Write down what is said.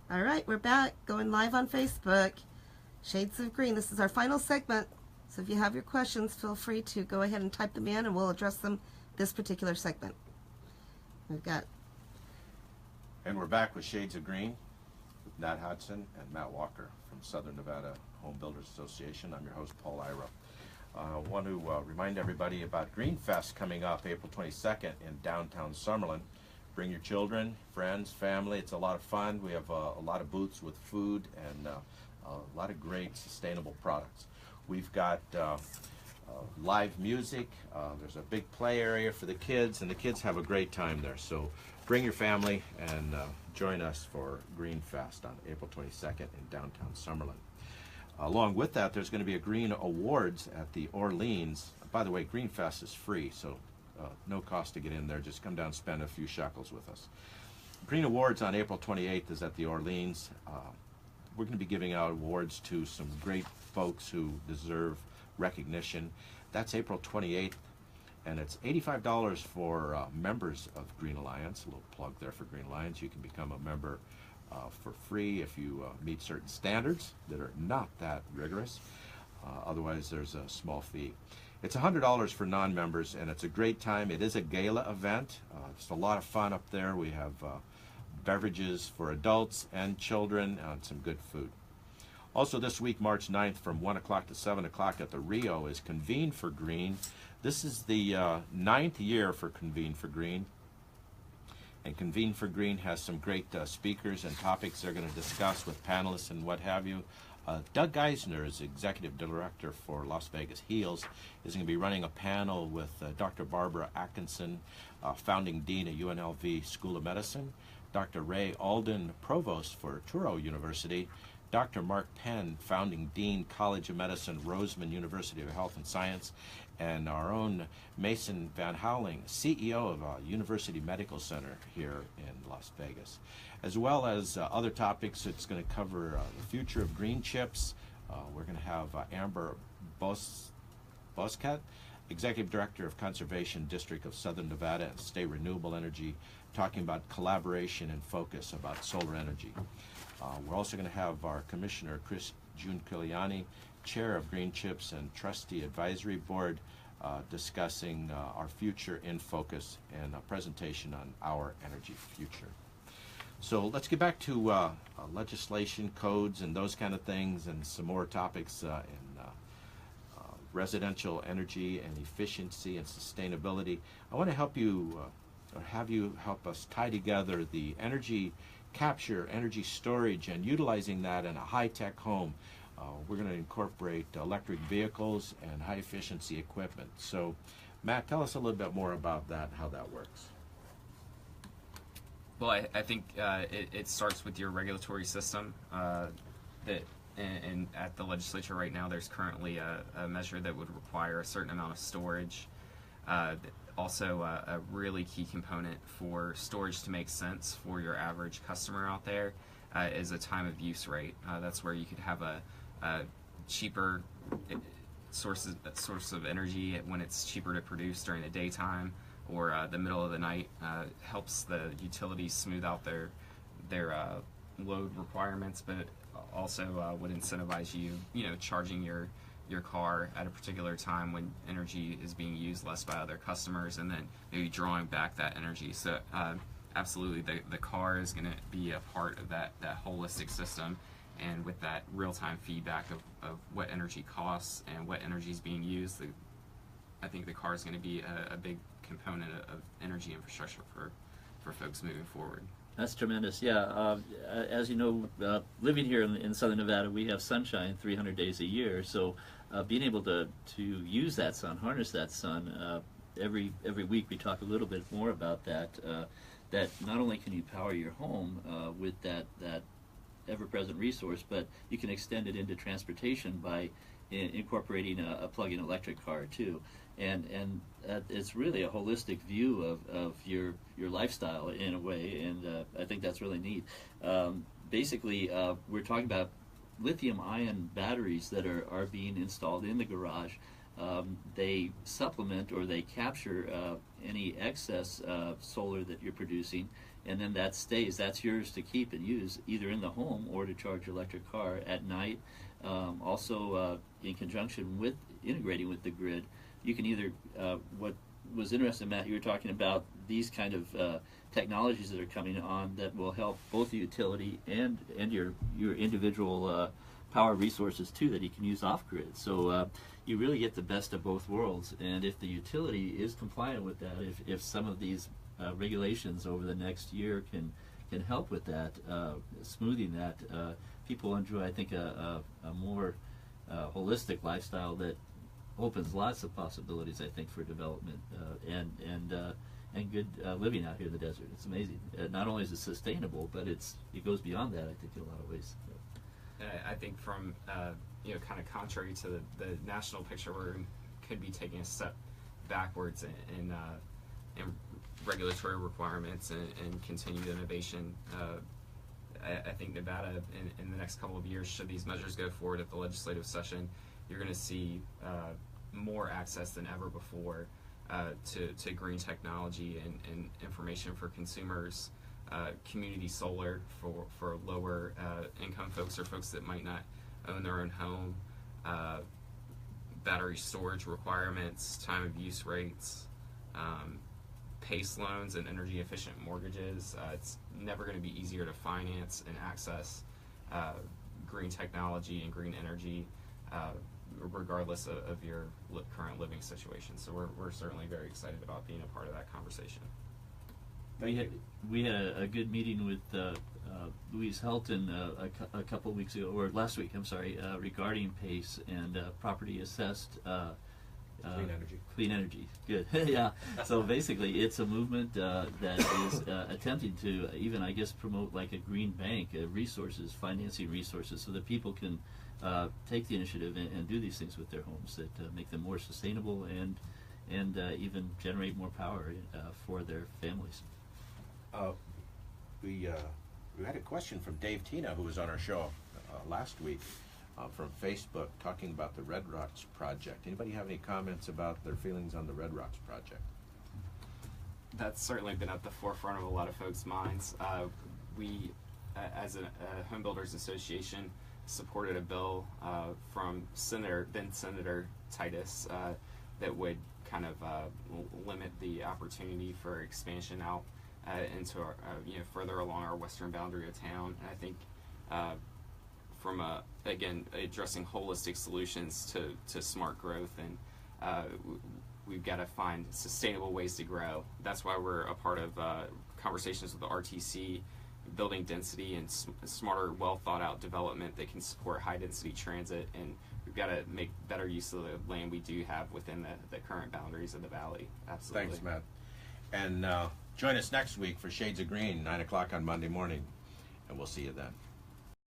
All right, we're back, going live on Facebook. Shades of Green. This is our final segment. So if you have your questions, feel free to go ahead and type them in, and we'll address them this particular segment. We've got... And we're back with Shades of Green, with Nat Hodgson and Matt Walker from Southern Nevada Home Builders Association. I'm your host, Paul Ira. I want to remind everybody about Green Fest coming up April 22nd in downtown Summerlin. Bring your children, friends, family. It's a lot of fun. We have a lot of booths with food and a lot of great sustainable products. We've got live music. There's a big play area for the kids, and the kids have a great time there. So bring your family and join us for Green Fest on April 22nd in downtown Summerlin. Along with that, there's going to be a Green Awards at the Orleans. By the way, Green Fest is free, so no cost to get in there. Just come down and spend a few shekels with us. Green Awards on April 28th is at the Orleans. We're going to be giving out awards to some great folks who deserve recognition. That's April 28th, and it's $85 for members of Green Alliance. A little plug there for Green Alliance. You can become a member for free if you meet certain standards that are not that rigorous. Otherwise, there's a small fee. It's $100 for non-members, and it's a great time. It is a gala event. It's a lot of fun up there. We have beverages for adults and children and some good food. Also this week, March 9th, from 1 o'clock to 7 o'clock at the Rio is Convene for Green. This is the 9th year for Convene for Green. And Convene for Green has some great speakers and topics they're going to discuss with panelists and what have you. Doug Geisner is Executive Director for Las Vegas Heals, is going to be running a panel with Dr. Barbara Atkinson, founding dean at UNLV School of Medicine, Dr. Ray Alden, Provost for Touro University, Dr. Mark Penn, founding dean, College of Medicine, Roseman University of Health and Science, and our own Mason Van Houweling, CEO of University Medical Center here in Las Vegas. As well as other topics. It's going to cover the future of green chips. We're going to have Amber Boscat, Executive Director of Conservation District of Southern Nevada and State Renewable Energy, talking about collaboration and focus about solar energy. We're also going to have our Commissioner, Chris Giunciliani, Chair of Green Chips and Trustee Advisory Board, discussing our future in focus and a presentation on our energy future. So let's get back to legislation, codes, and those kind of things, and some more topics in residential energy and efficiency and sustainability. I want to help you, or have you help us tie together the energy capture, energy storage, and utilizing that in a high-tech home. We're going to incorporate electric vehicles and high-efficiency equipment. So, Matt, tell us a little bit more about that and how that works. Well, I think it starts with your regulatory system. That and at the legislature right now, there's currently a measure that would require a certain amount of storage. Also, a really key component for storage to make sense for your average customer out there is a time of use rate. That's where you could have a cheaper source of energy when it's cheaper to produce during the daytime or the middle of the night. Helps the utilities smooth out their load requirements, but it also would incentivize you charging your car at a particular time when energy is being used less by other customers, and then maybe drawing back that energy. So absolutely, the car is going to be a part of that holistic system, and with that real-time feedback of what energy costs and what energy is being used, I think the car is going to be a big component of energy infrastructure for folks moving forward. That's tremendous. Yeah, as you know, living here in Southern Nevada, we have sunshine 300 days a year. So being able to use that sun, harness that sun, every week we talk a little bit more about that. That not only can you power your home with that ever-present resource, but you can extend it into transportation by incorporating a plug-in electric car too. And it's really a holistic view of your lifestyle in a way, and I think that's really neat. Basically, we're talking about lithium-ion batteries that are being installed in the garage. They supplement or they capture any excess solar that you're producing, and then that stays. That's yours to keep and use either in the home or to charge your electric car at night. Also, in conjunction with integrating with the grid, you can either, what was interesting, Matt, you were talking about these kind of technologies that are coming on that will help both the utility and your individual power resources too, that you can use off grid. So you really get the best of both worlds. And if the utility is compliant with that, if some of these regulations over the next year can help with that, smoothing that, people enjoy, I think, a more holistic lifestyle that opens lots of possibilities, I think, for development and good living out here in the desert. It's amazing. Not only is it sustainable, but it goes beyond that, I think, in a lot of ways. I think from kind of contrary to the national picture, where we could be taking a step backwards in regulatory requirements and continued innovation. I think Nevada, in the next couple of years, should these measures go forward at the legislative session, you're going to see more access than ever before to green technology and information for consumers, community solar for lower income folks or folks that might not own their own home, battery storage requirements, time of use rates, PACE loans and energy efficient mortgages. It's never going to be easier to finance and access green technology and green energy, regardless of your current living situation. So we're certainly very excited about being a part of that conversation. We had a good meeting with Louise Helton a couple of weeks ago, or last week, I'm sorry, regarding PACE and property assessed Clean energy. Clean energy, good. Yeah. So basically, it's a movement that is attempting to even, I guess, promote like a green bank, resources, financing resources, so that people can take the initiative and do these things with their homes that make them more sustainable and even generate more power for their families. We had a question from Dave Tina, who was on our show last week from Facebook, talking about the Red Rocks project. Anybody have any comments about their feelings on the Red Rocks project? That's certainly been at the forefront of a lot of folks' minds. We, as a Home Builders Association, supported a bill from then Senator Titus that would kind of limit the opportunity for expansion out into our, further along our western boundary of town. And I think from again, addressing holistic solutions to smart growth, and we've got to find sustainable ways to grow. That's why we're a part of conversations with the RTC, building density and smarter, well thought out development that can support high density transit, and we've got to make better use of the land we do have within the current boundaries of the valley. Absolutely. Thanks, Matt. And join us next week for Shades of Green, 9 o'clock on Monday morning, and we'll see you then.